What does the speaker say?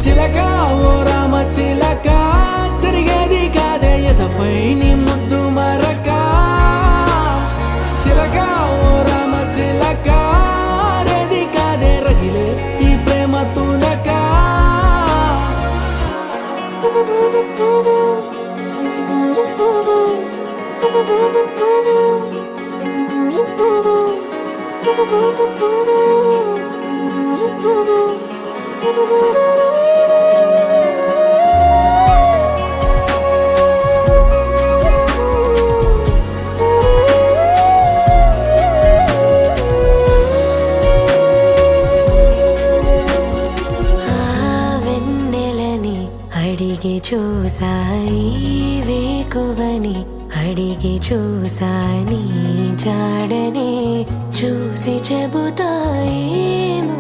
చిలక ఓ రామ చిలక జరిగేది కాదే ఎదపై నీ ముద్దు మరక చిలక ఓ రామ చిలక రేది కాదే రగిలే ఈ ప్రేమ తునక అడిగి చూసాయి వేకువని అడిగి చూసాని జాడనే చూసి చెబుతాయి